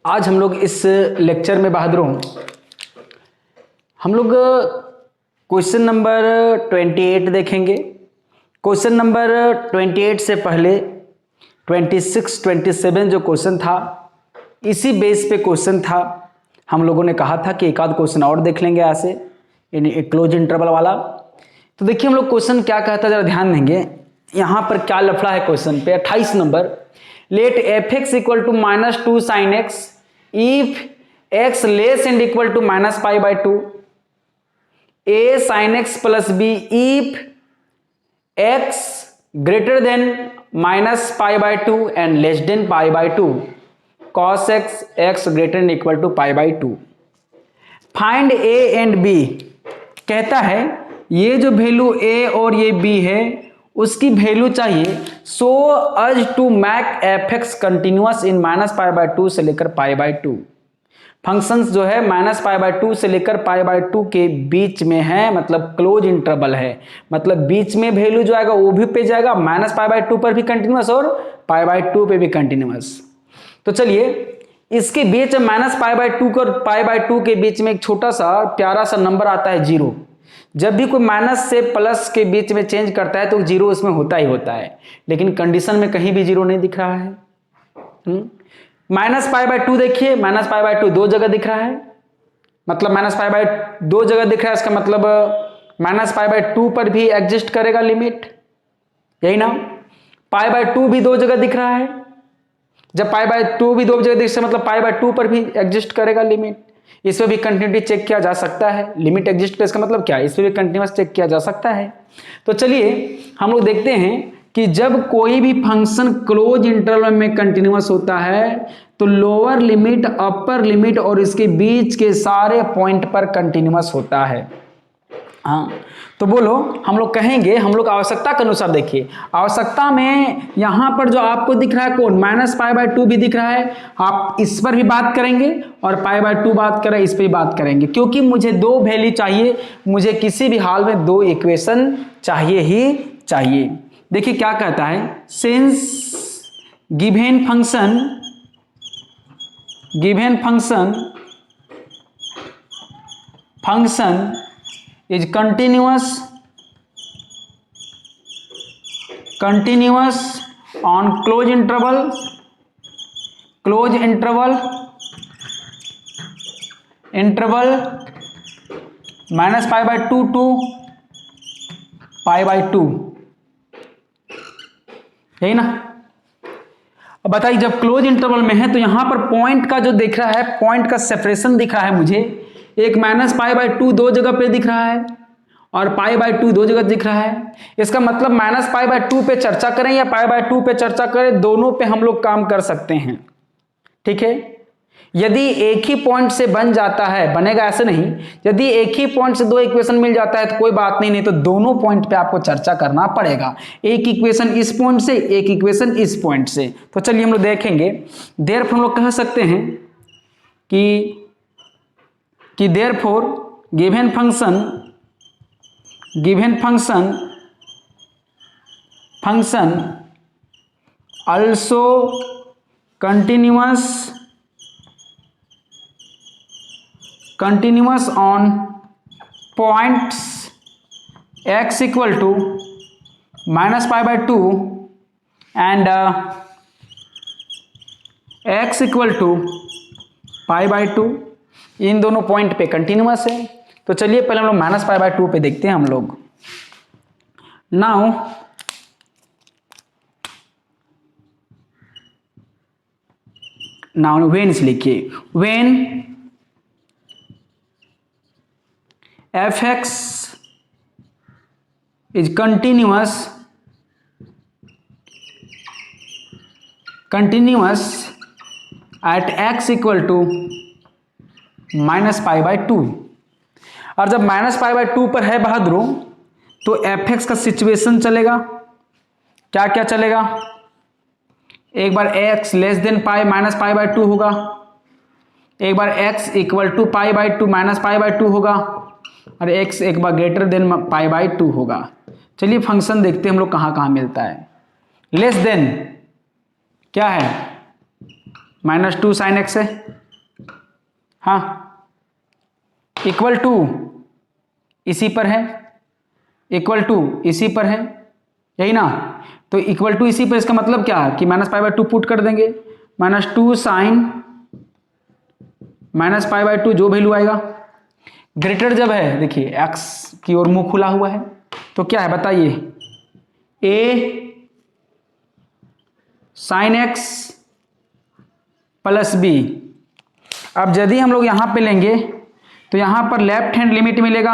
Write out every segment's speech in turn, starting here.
आज हम लोग इस लेक्चर में बहादुरों हम लोग क्वेश्चन नंबर 28 देखेंगे। क्वेश्चन नंबर 28 से पहले 26, 27 जो क्वेश्चन था, इसी बेस पे क्वेश्चन था। हम लोगों ने कहा था कि एक आध क्वेश्चन और देख लेंगे ऐसे एक क्लोज इंटरवल वाला। तो देखिए हम लोग क्वेश्चन क्या कहता है, जरा ध्यान देंगे। यहाँ पर क्या लफड़ा है क्वेश्चन पे 28 number. Let F X equal to -2 sin x if x less and equal to -π/2 a sin x plus b if x greater than -π/2 and less than π/2 cos x x greater than equal to π/2। Find a and b। कहता है ये जो value a और ये b है उसकी value चाहिए so as to make F X continuous in -π/2 से लेकर π/2। फंक्शंस जो है -π/2 से लेकर π/2 के बीच में है, मतलब क्लोज इंटरवल है। मतलब बीच में वैल्यू जो आएगा वो भी पे जाएगा, -π/2 पर भी कंटिन्यूअस और π/2 पे भी कंटिन्यूअस। तो चलिए इसके बीच -π/2 और π/2 के बीच में एक छोटा सा प्यारा सा नंबर आता है 0। जब भी कोई माइनस से प्लस के बीच में चेंज करता है तो 0 उसमें होता ही होता है, लेकिन कंडीशन में कहीं भी 0 नहीं दिख रहा है। -π/2 देखिए, -π/2 दो जगह दिख रहा है, मतलब -π/2 जगह दिख रहा है। इसका मतलब -π/2 पर भी एग्जिस्ट करेगा लिमिट, यही ना। π/2 भी दो जगह दिख रहा है, जब π/2 भी दो जगह दिख रहा है मतलब π/2 पर भी एग्जिस्ट करेगा लिमिट। इसमें भी कंटिन्यूटी चेक किया जा सकता है, लिमिट एग्जिस्ट करे इसका मतलब क्या है, इसमें भी कंटिन्यूअस चेक किया जा सकता है। तो चलिए हम लोग देखते हैं कि जब कोई भी फंक्शन क्लोज इंटरवल में कंटिन्यूअस होता है तो लोअर लिमिट, अपर लिमिट और इसके बीच के सारे पॉइंट पर कंटिन्यूअस होता है। हाँ, तो बोलो हम लोग कहेंगे, हम लोग आवश्यकता के अनुसार देखिए, आवश्यकता में यहां पर जो आपको दिख रहा है कौन, -π/2 भी दिख रहा है। आप इस पर भी बात करेंगे और π/2 बात करें, इस पर भी बात करेंगे, क्योंकि मुझे दो वैल्यू चाहिए, मुझे किसी भी हाल में दो इक्वेशन चाहिए ही चाहिए। देखिए क्या कहता है, since given function is continuous on closed interval -π/2 to π/2, यही ना। अब बताइए जब क्लोज इंटरवल में है तो यहां पर पॉइंट का जो दिख रहा है, पॉइंट का सेपरेशन दिख रहा है मुझे, एक -π/2 दो जगह पे दिख रहा है और π/2 दो जगह दिख रहा है। इसका मतलब -π/2 पे चर्चा करें या π/2 पे चर्चा करें, दोनों पे हम लोग काम कर सकते हैं, ठीक है। यदि एक ही पॉइंट से बन जाता है, बनेगा ऐसे नहीं, यदि एक ही पॉइंट से दो इक्वेशन मिल जाता है तो कोई बात नहीं तो दोनों पॉइंट पे आपको चर्चा करना पड़ेगा। एक इक्वेशन इस पॉइंट से, एक इक्वेशन इस पॉइंट से। तो चलिए हम लोग देखेंगे। देयरफॉर हम लोग कह सकते हैं कि therefore given function also continuous on points x equal to -π/2 and x equal to π/2, इन दोनों पॉइंट पे कंटिन्यूअस है। तो चलिए पहले हम लोग -π/2 पे देखते हैं हम लोग। नाउ व्हेन से लिखिए, when F x is continuous at x equal to -π/2। और जब -π/2 पर है बहादुरों तो एफ एक्स का सिचुएशन चलेगा, क्या क्या चलेगा, एक बार x लेस देन पाई -π/2 होगा, एक बार x इक्वल टू π/2 -π/2 होगा और x एक बार ग्रेटर देन π/2 होगा। चलिए फंक्शन देखते हैं हम लोग कहाँ कहाँ मिलता है। लेस देन क्या है, -2 sin x है, हाँ, इक्वल टू इसी पर है, इक्वल टू इसी पर है, यही ना। तो इक्वल टू इसी पर, इसका मतलब क्या है कि -π/2 पुट कर देंगे, -2 sin -π/2 जो वैल्यू आएगा। ग्रेटर जब है, देखिए x की ओर मुंह खुला हुआ है, तो क्या है बताइए, a sin x plus b। अब यदि हम लोग यहां पे लेंगे तो यहां पर लेफ्ट हैंड लिमिट मिलेगा,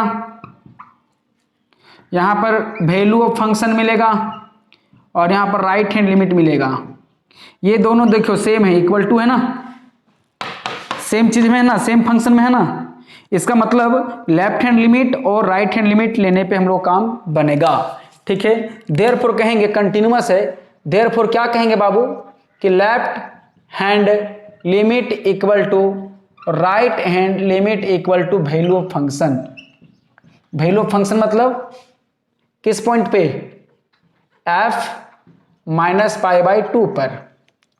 यहां पर वैल्यू ऑफ फंक्शन मिलेगा और यहां पर राइट हैंड लिमिट मिलेगा। ये दोनों देखो सेम है, इक्वल टू है ना, सेम चीज में है ना, सेम फंक्शन में है ना। इसका मतलब लेफ्ट हैंड लिमिट और राइट हैंड लिमिट लेने पे हम लोग काम बनेगा, ठीक है। देयरफॉर कहेंगे कंटिन्यूअस है, देयरफॉर क्या कहेंगे बाबू कि left hand limit equal to right hand limit equal to value of function. Value of function मतलब किस पॉइंट पे, f -π/2 पर,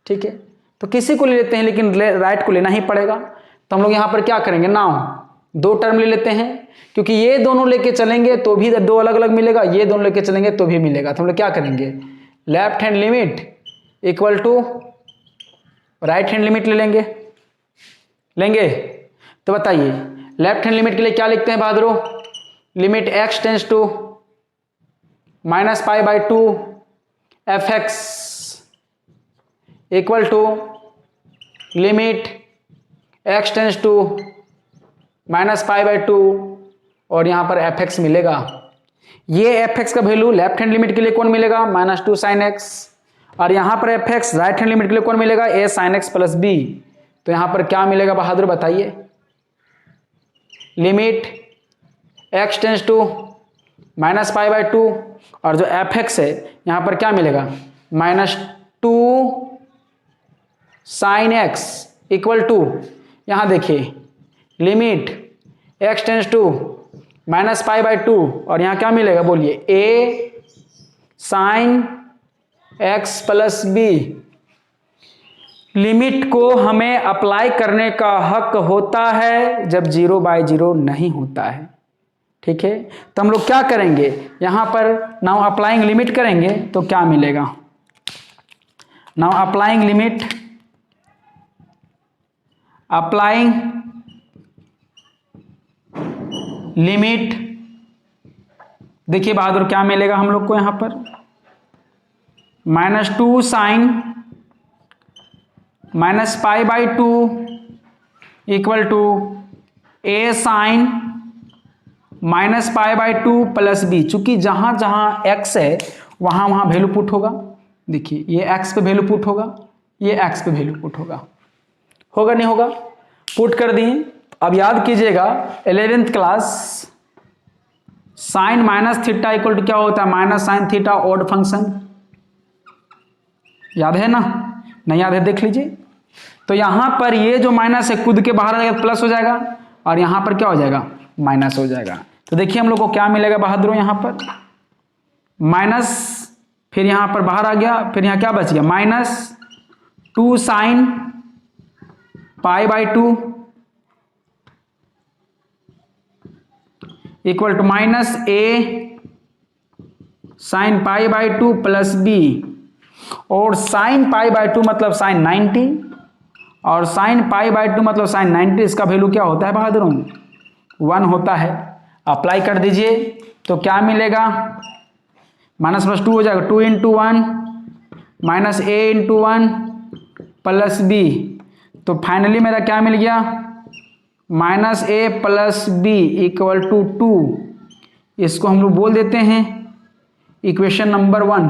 ठीक है। तो किसी को ले लेते हैं लेकिन राइट को लेना ही पड़ेगा। तो हम लोग यहां पर क्या करेंगे, नाउ दो टर्म ले लेते हैं, क्योंकि ये दोनों लेके चलेंगे तो भी दो अलग अलग मिलेगा, ये दोनों लेके चलेंगे तो भी मिलेगा। तो हम लोग क्या करेंगे, left hand limit equal to right hand limit ले लेंगे। तो बताइए लेफ्ट हैंड लिमिट के लिए क्या लिखते हैं बहादुरों, limit x tends to -π/2 fx equal to limit x tends to -π/2 और यहां पर fx मिलेगा। ये fx का वैल्यू लेफ्ट हैंड लिमिट के लिए कौन मिलेगा, -2 sin x, और यहां पर fx राइट हैंड लिमिट के लिए कौन मिलेगा, a sin x plus b। तो यहां पर क्या मिलेगा बहादुर बताइए, लिमिट x टेंस टू -π/2 और जो fx है यहां पर क्या मिलेगा, -2 sin x इक्वल टू, यहां देखिए लिमिट x टेंस टू -π/2 और यहां क्या मिलेगा बोलिए, a sin x plus b। Limit को हमें अप्लाई करने का हक होता है जब 0/0 नहीं होता है, ठीक है। तो हम लोग क्या करेंगे, यहां पर नाउ अप्लाइंग लिमिट करेंगे तो क्या मिलेगा, now applying limit, applying limit, देखिए बहादुर क्या मिलेगा हम लोग को यहां पर, -2 sin -π/2 equal to a sin -π/2 plus b। चूंकि जहां जहां x है वहां वहां वैल्यू पुट होगा, देखिए ये x पे वैल्यू पुट होगा, ये x पे वैल्यू पुट होगा नहीं होगा, पुट कर दिए। अब याद कीजिएगा 11th class sign -θ equal to क्या होता है, -sin θ ऑड फंक्शन, याद है ना, नहीं याद है देख लीजिए। तो यहां पर ये जो माइनस है कूद के बाहर आ जाएगा, प्लस हो जाएगा, और यहां पर क्या हो जाएगा, माइनस हो जाएगा। तो देखिए हम लोग को क्या मिलेगा बहादुरों, यहां पर माइनस, फिर यहां पर बाहर आ गया, फिर यहां क्या बच गया, -2 sin π/2 equal to -a sin π/2 plus b। और sin π/2 मतलब sin 90 और sin π/2 मतलब sin 90, इसका वैल्यू क्या होता है बहादुरों, 1 होता है। अप्लाई कर दीजिए तो क्या मिलेगा, -+2 हो जाएगा, 2 × 1 -a × 1 प्लस b। तो फाइनली मेरा क्या मिल गया, -a plus b equal to 2। इसको हम लोग बोल देते हैं इक्वेशन नंबर 1।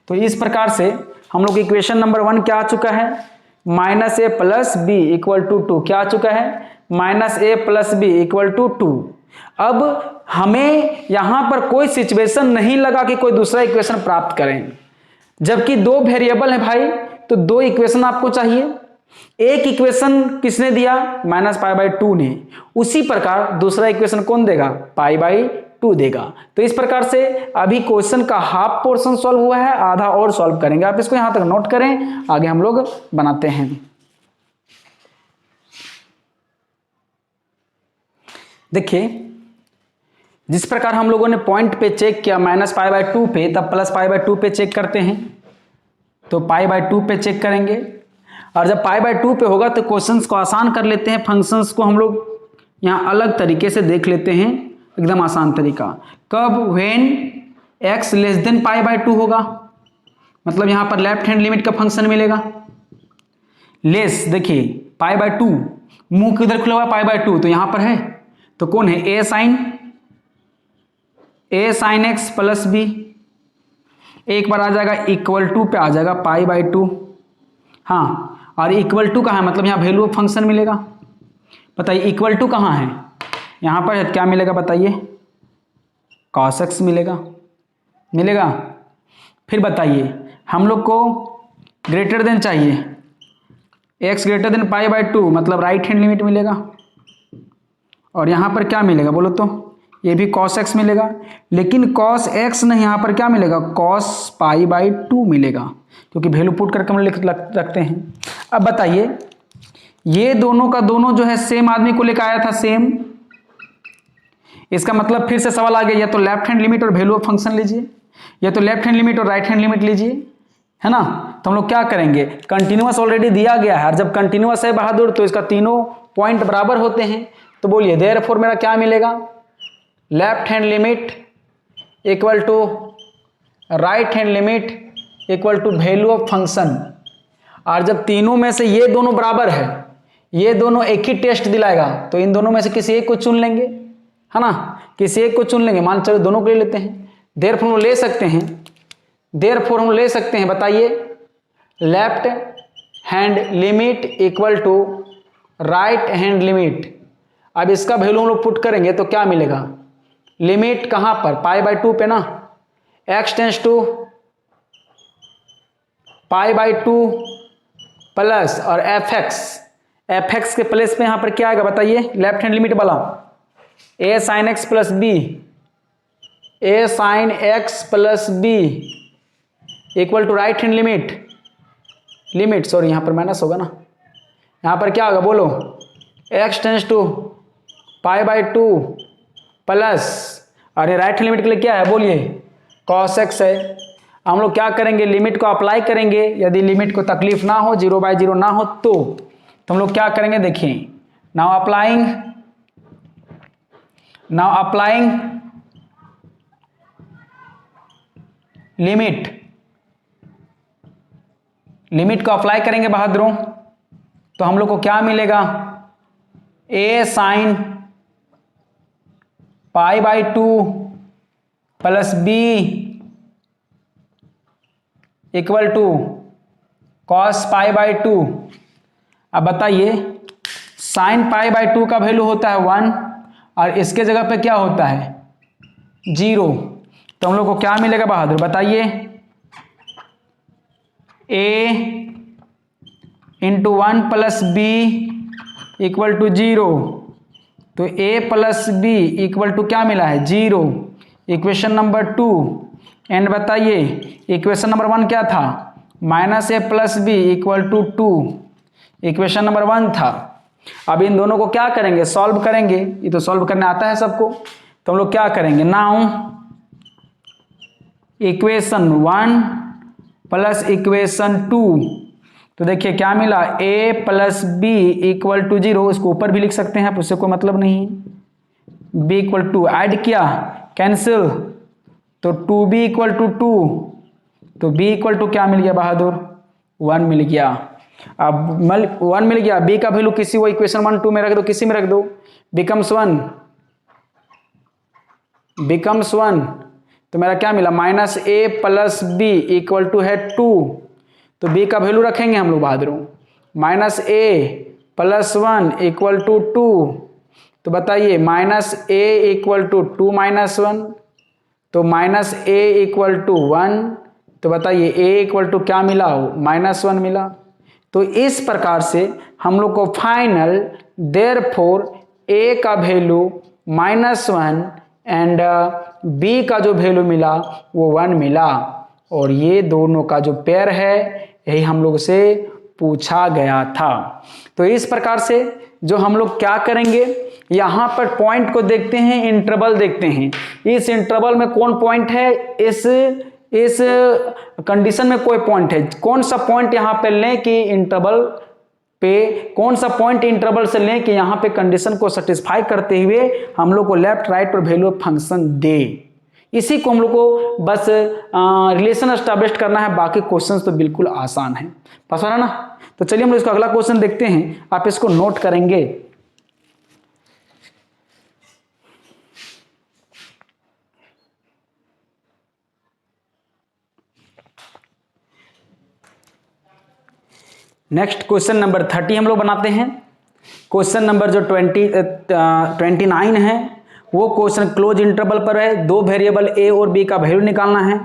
तो इस प्रकार से हम लोग इक्वेशन नंबर 1 क्या आ चुका है, -a plus b equal to 2, क्या आ चुका है, -a plus b equal to 2। अब हमें यहां पर कोई सिचुएशन नहीं लगा कि कोई दूसरा इक्वेशन प्राप्त करें, जबकि दो वेरिएबल है भाई, तो दो इक्वेशन आपको चाहिए। एक इक्वेशन किसने दिया, -π/2 ने, उसी प्रकार दूसरा इक्वेशन कौन देगा, π/2 2 देगा। तो इस प्रकार से अभी क्वेश्चन का हाफ पोर्शन सॉल्व हुआ है, आधा और सॉल्व करेंगे। आप इसको यहां तक नोट करें, आगे हम लोग बनाते हैं। देखिए जिस प्रकार हम लोगों ने पॉइंट पे चेक किया -π/2 पे, तब +π/2 पे चेक करते हैं। तो π/2 पे चेक करेंगे, और जब π/2 पे होगा तो क्वेश्चंस को आसान कर लेते हैं। फंक्शंस को हम लोग यहाँ अलग तरीके से देख लेते हैं, एकदम आसान तरीका। कब? व्हेन x लेस देन π/2 होगा, मतलब यहाँ पर लेफ्ट हैंड लिमिट का फंक्शन मिलेगा। लेस, देखिए π/2, मुंह किधर खुला हुआ? π/2, तो यहाँ पर है, तो कौन है? a sin x plus b, एक बार आ जाएगा इक्वल टू पे आ जाएगा π/2। हाँ, और इक्वल टू कहाँ है? मतलब यहाँ वैल्यू ऑफ फंक्शन मिलेगा। बताइए इक्वल टू कहाँ है? यहाँ पर है, क्या मिलेगा बताइए? cos x मिलेगा। फिर बताइए हम लोग को ग्रेटर देन चाहिए, x ग्रेटर देन π/2, मतलब राइट हैंड लिमिट मिलेगा। और यहाँ पर क्या मिलेगा बोलो तो? ये भी cos x मिलेगा, लेकिन cos x नहीं, यहाँ पर क्या मिलेगा? cos π/2 मिलेगा, क्योंकि वैल्यू पुट करके हम रखते हैं। अब बताइए ये दोनों का दोनों जो है सेम आदमी को लेकर आया था, सेम। इसका मतलब फिर से सवाल आ गया, या तो लेफ्ट हैंड लिमिट और वैल्यू ऑफ फंक्शन लीजिए, या तो लेफ्ट हैंड लिमिट और राइट हैंड लिमिट लीजिए, है ना। तो हम लोग क्या करेंगे? कंटिन्यूअस ऑलरेडी दिया गया है, और जब कंटिन्यूअस है बहादुर तो इसका तीनों पॉइंट बराबर होते हैं। तो बोलिए देयरफॉर मेरा क्या मिलेगा? Left hand limit equal to right hand limit equal to value of function. और जब तीनों में से ये दोनों बराबर है, ये दोनों एक ही टेस्ट दिलाएगा, तो इन दोनों में से किसी एक को चुन लेंगे, है ना, किसी एक को चुन लेंगे। मान चलो दोनों को ले लेते हैं, देयरफॉर हम ले सकते हैं, देयरफॉर हम ले सकते हैं। बताइए left hand limit equal to right hand limit. अब इसका वैल्यू हम लोग पुट करेंगे तो क्या मिलेगा? लिमिट कहाँ पर? π/2 पे ना, x टेंस टू π/2 प्लस और fx के प्लेस पे यहाँ पर क्या आएगा बताइए? लेफ्ट हैंड लिमिट वाला a sin x plus b equal to right hand limit sorry यहाँ पर माइनस होगा ना, यहाँ पर क्या होगा बोलो? x टेंस टू π/2 प्लस, अरे राइट हैंड लिमिट के लिए क्या है बोलिए? cos x है। हम लोग क्या करेंगे? लिमिट को अप्लाई करेंगे। यदि लिमिट को तकलीफ ना हो, 0/0 ना हो, तो हम लोग क्या करेंगे? देखिए नाउ अप्लाइंग लिमिट को अप्लाई करेंगे बहादुरों, तो हम लोग को क्या मिलेगा? a sin π/2 plus b equal to cos π/2। अब बताइए sin π/2 का वैल्यू होता है 1, और इसके जगह पे क्या होता है? 0। तो हम लोग को क्या मिलेगा बहादुर बताइए? a into 1 plus b equal to 0। तो a plus b equal to क्या मिला है? 0। Equation number 2। एंड बताइए इक्वेशन नंबर 1 क्या था? -a plus b equal to 2। Equation number 1 था। अब इन दोनों को क्या करेंगे? सॉल्व करेंगे। ये तो सॉल्व करने आता है सबको। तो हम लोग क्या करेंगे? Now equation 1 plus equation 2। तो देखिए क्या मिला? a plus b equal to 0। इसको ऊपर भी लिख सकते हैं आप, उससे कोई मतलब नहीं। b इक्वल टू, ऐड किया, कैंसिल, तो 2b इक्वल टू 2। तो b इक्वल टू क्या मिल गया बहादुर? 1 मिल गया। अब 1 मिल गया, b का वैल्यू किसी वो इक्वेशन 1 2 में रख दो, किसी में रख दो, बिकम्स 1। तो मेरा क्या मिला? -a plus b equal to है 2। तो b का वैल्यू रखेंगे हम लोग बहादुरों, -a प्लस 1 इक्वल टू 2। तो बताइए -a इक्वल टू 2 - 1, तो -a इक्वल टू 1। तो बताइए a इक्वल टू क्या मिला हो? -1 मिला। तो इस प्रकार से हम लोग को फाइनल देयरफॉर a का वैल्यू -1 एंड बी का जो वैल्यू मिला वो 1 मिला, और ये दोनों का जो पेयर है यही हम लोग से पूछा गया था। तो इस प्रकार से जो हम लोग क्या करेंगे, यहां पर पॉइंट को देखते हैं, इंटरवल देखते हैं, इस इंटरवल में कौन पॉइंट है, इस कंडीशन में कोई पॉइंट है, कौन सा पॉइंट यहां पे लें कि इंटरवल पे, कौन सा पॉइंट इंटरवल से लें कि यहां पे कंडीशन को सेटिस्फाई करते हुए हम लोग को लेफ्ट राइट और वैल्यू ऑफ फंक्शन दे। इसी को हम लोग को बस रिलेशन एस्टैब्लिश करना है, बाकी क्वेश्चंस तो बिल्कुल आसान है। पास हो रहा ना? तो चलिए हम लोग इसको अगला क्वेश्चन देखते हैं, आप इसको नोट करेंगे। नेक्स्ट क्वेश्चन नंबर 30 हम लोग बनाते हैं। क्वेश्चन नंबर जो 29 है वो क्वेश्चन क्लोज इंटरवल पर है, दो वेरिएबल ए और बी का वैल्यू निकालना है।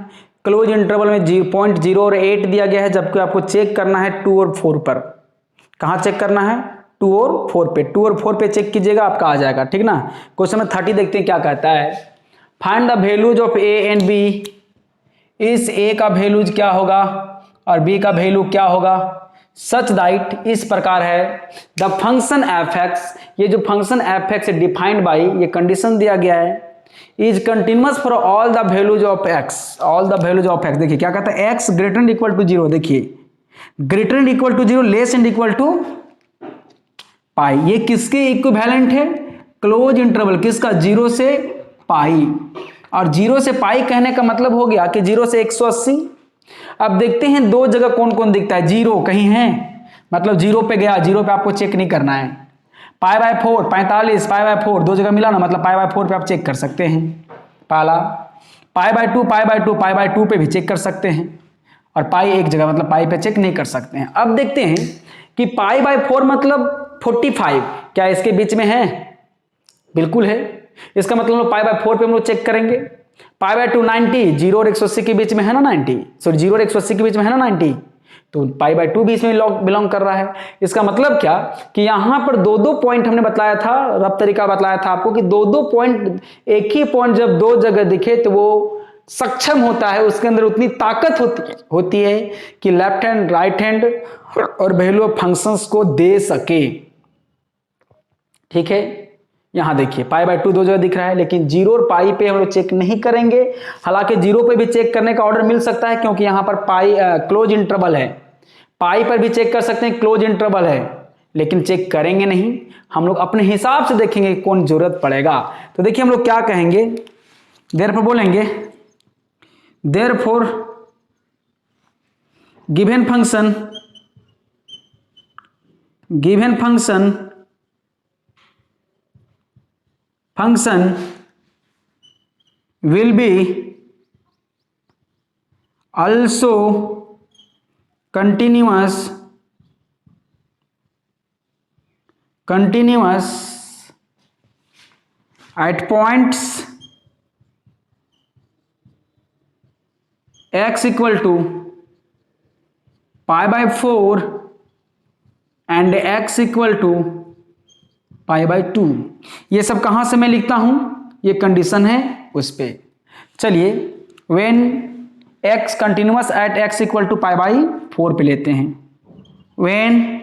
क्लोज इंटरवल में 0.0 और 8 दिया गया है, जबकि आपको चेक करना है 2 और 4 पर। कहाँ चेक करना है? 2 और 4 पे। 2 और 4 पे चेक कीजिएगा, आपका आ जाएगा, ठीक ना। क्वेश्चन नंबर 30 देखते हैं क्या कहता है। Find the values of A and B. इस ए का वैल्यूज क्या होगा और बी का वैल्यू क्या होगा। सच दैट, इस प्रकार है, द फंक्शन एफ एक्स, ये जो function F X defined by, ये कंडीशन दिया गया है, is continuous for all the values of X, all the values of X. देखिए क्या कहता है, X greater and equal to 0, देखिए greater and equal to 0, less and equal to pi. ये किसके इक्विवेलेंट है? क्लोज इंटरवल, किसका? 0 से पाई। और 0 से पाई कहने का मतलब हो गया कि 0 से 180। अब देखते हैं दो जगह कौन कौन दिखता है, 0 कहीं है, मतलब 0 पे गया, 0 पे आपको चेक नहीं करना है। पाई बाय 4 45, पाई बाय 4 दो जगह मिला ना, मतलब पाई बाय 4 पे आप चेक कर सकते हैं पहला। पाई by 2, pi by 2, pi by 2 पे भी चेक कर सकते हैं, और पाई एक जगह, मतलब पाई पे चेक नहीं कर सकते हैं। अब देखते हैं कि पाई बाय 4 मतलब 45, क्या इसके बीच में है? बिल्कुल है। इसका मतलब पाई बाय 4 पे हम लोग चेक करेंगे। पाई बाय 2 90, 0 और 180 के बीच में है ना 90, सॉरी 0 और 180 के बीच में है ना 90, तो पाई बाय 2 भी इसमें बिलोंग कर रहा है। इसका मतलब क्या कि यहां पर दो दो पॉइंट हमने बताया था, रफ तरीका बताया था आपको कि दो दो पॉइंट, एक ही पॉइंट जब दो जगह दिखे तो वो सक्षम होता है, उसके अंदर उतनी ताकत होती है कि लेफ्ट हैंड राइट हैंड और वैल्यू ऑफ फंक्शंस को दे सके। ठीक है, यहां देखिए पाई बाय 2 दो जगह दिख रहा है, लेकिन 0 और पाई पे हम लोग चेक नहीं करेंगे। हालांकि 0 पे भी चेक करने का ऑर्डर मिल सकता है, क्योंकि यहां पर पाई क्लोज इंटरवल है। पाई पर भी चेक कर सकते हैं, क्लोज इंटरवल है, लेकिन चेक करेंगे नहीं, हम लोग अपने हिसाब से देखेंगे कौन जरूरत पड़ेगा। तो देखिए हम लोग क्या कहेंगे, देयरफॉर बोलेंगे, therefore given function will be also continuous at points x equal to pi by 4 and x equal to pi by 2। ये सब कहां से मैं लिखता हूं, ये कंडीशन है उस पे। चलिए when x continuous at x equal to pi by 4 पे लेते हैं। When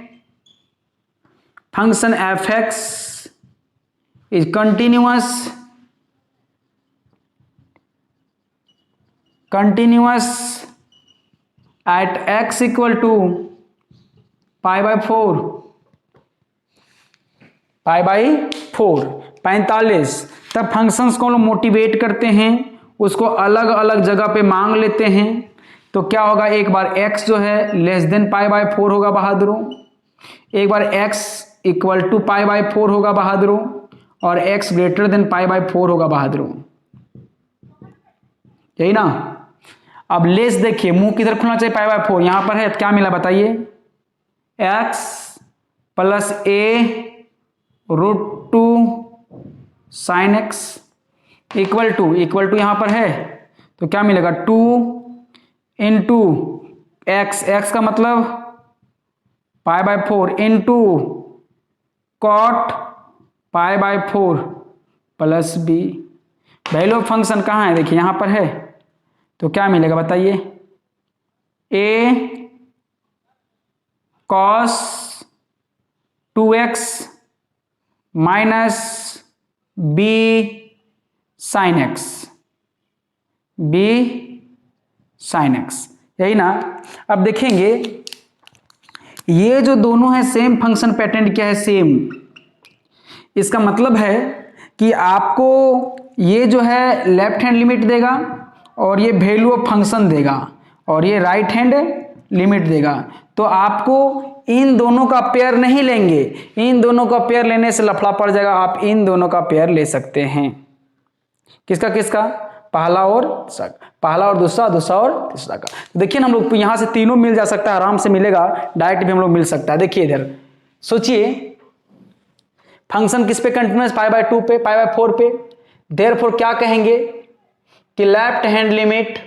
function F x is continuous at x equal to pi by 4, pi by 4 45, तब फंक्शंस को हम लोग मोटिवेट करते हैं, उसको अलग अलग जगह पे मांग लेते हैं। तो क्या होगा, एक बार x जो है लेस देन पाई बाई 4 होगा बहादुरों, एक बार x equal to pi by 4 होगा बहादुरों, और x greater than pi by 4 होगा बहादुरों, यही ना। अब लेस देखिए, मुंह किधर खुलना चाहिए, पाई बाई 4, यहां पर है, क्या मिला बताइए, x plus a √2 sine x equal to यहां पर है, तो क्या मिलेगा 2 इंटू एक्स का मतलब pi by 4 into cot pi by 4 plus b. Value of function कहाँ है, देखिए यहाँ पर है, तो क्या मिलेगा बताइए, a cos 2x minus b sin x, b sin x, यही ना। अब देखेंगे ये जो दोनों है सेम फंक्शन पैटर्न क्या है, सेम। इसका मतलब है कि आपको ये जो है लेफ्ट हैंड लिमिट देगा और ये वैल्यू ऑफ फंक्शन देगा और ये राइट हैंड लिमिट देगा। तो आपको इन दोनों का पेयर नहीं लेंगे, इन दोनों का पेयर लेने से लफड़ा पड़ जाएगा। आप इन दोनों का पेयर ले सकते हैं। किसका किसका, पहला और दूसरा, पहला और दूसरा, दूसरा और तीसरा का। तो देखिए ना हम लोग यहां से तीनों मिल जा सकता है, आराम से मिलेगा, डायरेक्ट भी हम लोग मिल सकता है। देखिए इधर सोचिए, फंक्शन किस पे कंटिन्यूअस, π/2 पे, π/4 पे। देयरफॉर क्या कहेंगे कि left hand limit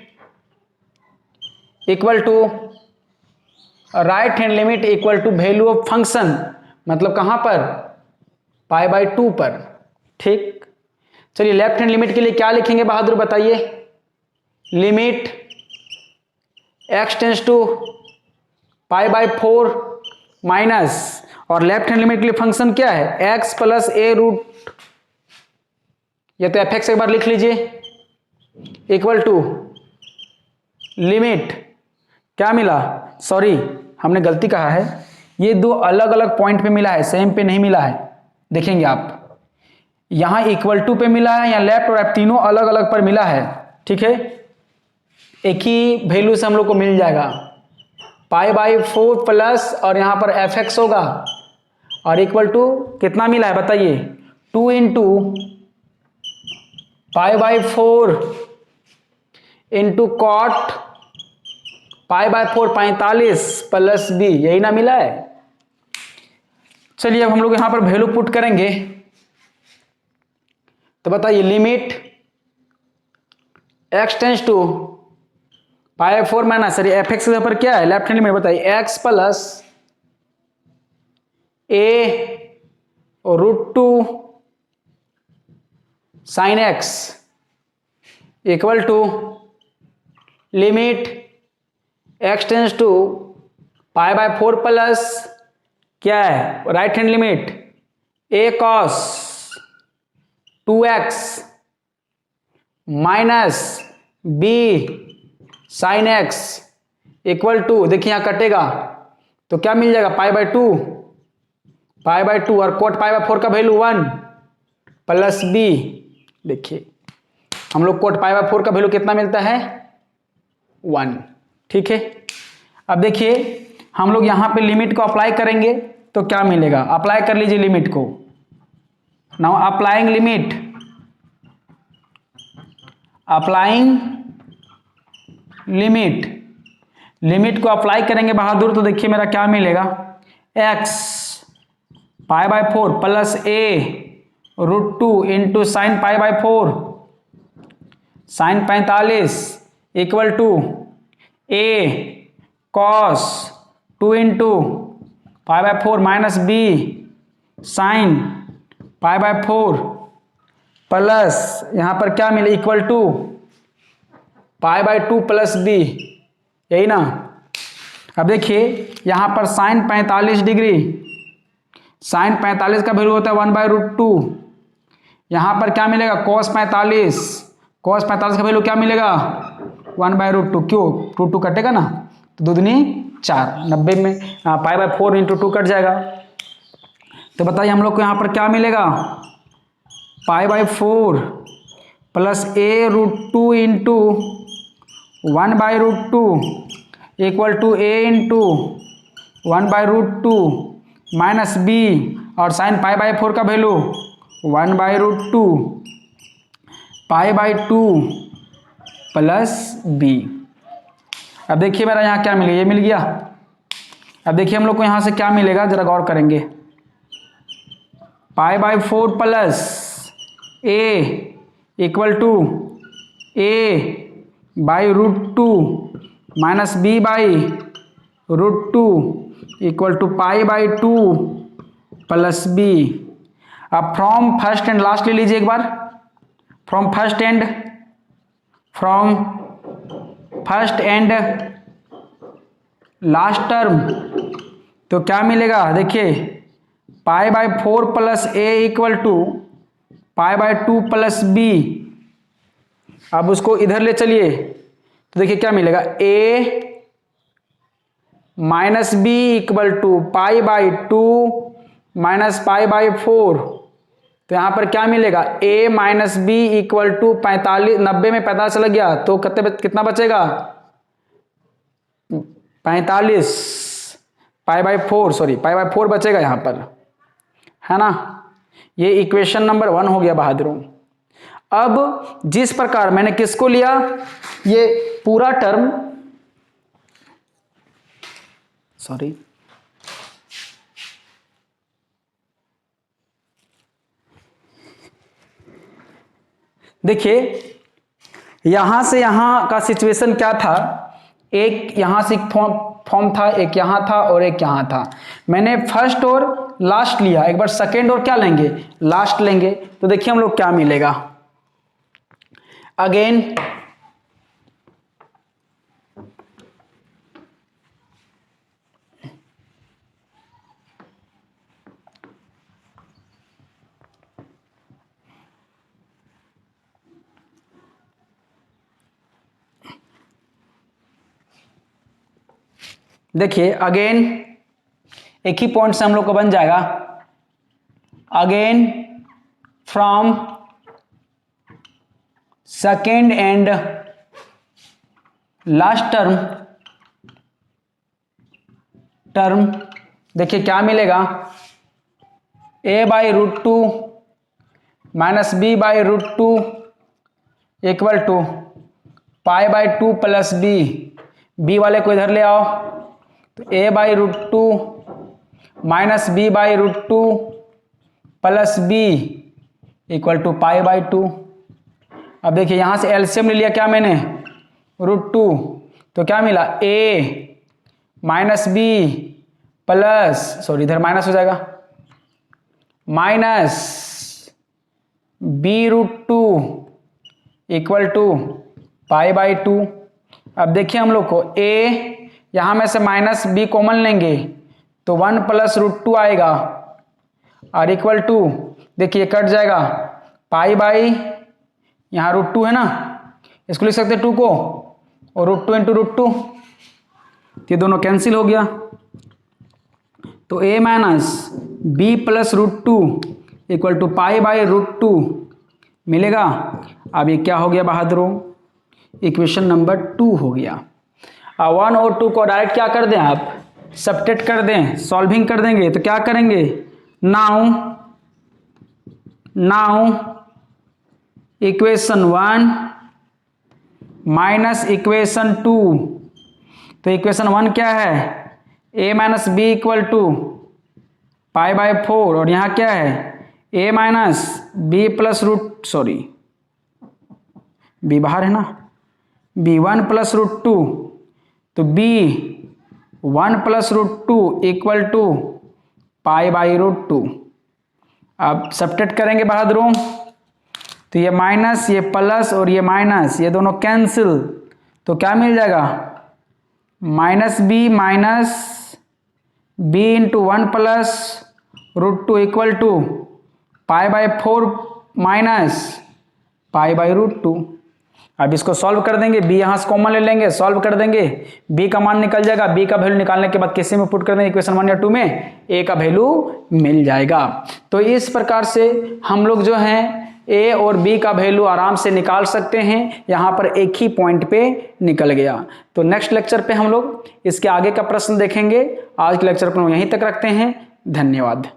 equal to right hand limit equal to value of function, मतलब कहां पर, π/2 पर। ठीक, चलिए लेफ्ट हैंड लिमिट के लिए क्या लिखेंगे बहादुर बताइए, limit x tends to π/4 minus, और लेफ्ट हैंड लिमिट के लिए फंक्शन क्या है, x प्लस a रूट, या तो fx एक बार लिख लीजिए, इक्वल टू लिमिट, क्या मिला, सॉरी हमने गलती कहा है, ये दो अलग अलग पॉइंट पे मिला है, सेम पे नहीं मिला है। देखेंगे आप, यहां इक्वल टू पे मिला है, या लेफ्ट और राइट तीनों अलग अलग पर मिला है। ठीक है, एक ही वैल्यू से हम लोग को मिल जाएगा, π/4 प्लस और यहां पर fx होगा, और इक्वल टू कितना मिला है बताइए, 2 into π/4 into cot π/4 45 plus b, यही ना मिला है। चलिए अब हम लोग यहां पर वैल्यू पुट करेंगे, तो बताइए limit x tends to π/4 minus, sorry fx के पर क्या है, लेफ्ट हैंड में बताइए, x plus a root 2 sine x equal to limit x tends to π/4 plus क्या है, right hand limit a cos 2x minus b sine x equal to, देखिए यहां कटेगा तो क्या मिल जाएगा, π/2 और कोट π/4 का वैल्यू 1 प्लस b। देखिए हम लोग कोट π/4 का वैल्यू कितना मिलता है, 1। ठीक है, अब देखिए हम लोग यहां पे लिमिट को अप्लाई करेंगे तो क्या मिलेगा, अप्लाई कर लीजिए लिमिट को। Now applying limit, applying limit, limit को अप्लाई करेंगे बहादुर, तो देखिए मेरा क्या मिलेगा, x π/4 plus a root 2 into sine π/4 sine 45 equal to a cos 2 into π/4 minus b sine π/4 plus यहां पर क्या मिले, इक्वल टू π/2 प्लस b, यही ना। अब देखिए यहां पर साइन 45 डिग्री, साइन 45 का वैल्यू होता है 1/√2, यहां पर क्या मिलेगा, cos 45, cos 45 का वैल्यू क्या मिलेगा, 1/√2, क्यों, 2 कटेगा ना, तो 2 दूनी 4, 90 में π/4 इंटू 2 कट जाएगा। तो बताइए हम लोग को यहां पर क्या मिलेगा, π/4 plus a√2 into 1/√2 equal to a into 1/√2 minus b, और साइन π/4 का वैल्यू 1/√2 π/2 प्लस b। अब देखिए मेरा यहाँ क्या मिल गया, ये मिल गया। अब देखिए हम लोग को यहाँ से क्या मिलेगा, जरा गौर करेंगे, π/4 plus a equal to a/√2 minus b/√2 equal to π/2 plus b। अब फ्रॉम फर्स्ट एंड लास्ट ले लीजिए एक बार, from first and last term, तो क्या मिलेगा देखिए, pi by 4 plus A equal to pi by 2 plus B. अब उसको इधर ले चलिए तो देखिए क्या मिलेगा, A minus B equal to pi by 2 minus pi by 4। तो यहां पर क्या मिलेगा, a minus B equal to 45, 90 में 45 चला गया तो कितना बचेगा, 45 पाई बाई 4, सॉरी पाई बाई 4 बचेगा यहां पर, है ना। ये इक्वेशन नंबर 1 हो गया बहादुरों। अब जिस प्रकार मैंने किसको लिया, ये पूरा टर्म, सॉरी देखिए यहां से यहां का सिचुएशन क्या था, एक यहां से फॉर्म था, एक यहां था और एक यहां था। मैंने फर्स्ट और लास्ट लिया, एक बार सेकेंड और क्या लेंगे, लास्ट लेंगे। तो देखिए हम लोग क्या मिलेगा, अगेन देखिए, अगेन एक ही पॉइंट से हम लोग को बन जाएगा, again from second and last term देखिए क्या मिलेगा, a by root 2 minus b by root 2 equal to pi by 2 plus b वाले को इधर ले आओ, तो a by root 2 minus b by root 2 plus b equal to pi by 2। अब देखिए यहां से एलसीएम ले लिया क्या मैंने, रूट 2, तो क्या मिला, a minus b plus, sorry इधर माइनस हो जाएगा, minus b root 2 equal to pi by 2। अब देखिए हम लोग को a, यहां में से माइनस बी कॉमन लेंगे तो 1 प्लस रूट 2 आएगा, और इक्वल टू देखिए कट जाएगा, पाई बाई यहां रूट 2 है ना, इसको लिख सकते 2 को, और रूट 2 इंटू रूट 2, ये दोनों कैंसिल हो गया, तो a minus b plus root 2 equal to pi by root 2 मिलेगा। अब ये क्या हो गया बहादुरों, इक्वेशन नंबर 2 हो गया। अब 1 और 2 को डायरेक्ट क्या कर दें, आप सब्ट्रैक्ट कर दें, सॉल्विंग कर देंगे, तो क्या करेंगे, नाउ इक्वेशन 1 माइनस इक्वेशन 2, तो इक्वेशन 1 क्या है, a minus B equal to pi by 4, और यहाँ क्या है, a minus b plus root, sorry b बाहर है ना, b 1 प्लस रूट 2, तो b 1 plus root 2 equal to pi by root 2। अब सब्ट्रैक्ट करेंगे बहादुरों, तो ये माइनस, ये प्लस और ये माइनस, ये दोनों कैंसिल, तो क्या मिल जाएगा, minus b into 1 plus root 2 equal to pi by 4 minus pi by root 2। अब इसको सॉल्व कर देंगे, b यहाँ से कॉमन ले लेंगे, सॉल्व कर देंगे, b का मान निकल जाएगा, b का वैल्यू निकालने के बाद किसी में पुट कर देंगे, इक्वेशन 1 या 2 में a का वैल्यू मिल जाएगा। तो इस प्रकार से हम लोग जो हैं a और b का वैल्यू आराम से निकाल सकते हैं, यहाँ पर एक ही पॉइंट पे निकल गया। तो नेक्स्ट लेक्चर पे हम लोग इसके आगे का प्रश्न देखेंगे। आज के लेक्चर को यहीं तक रखते हैं, धन्यवाद।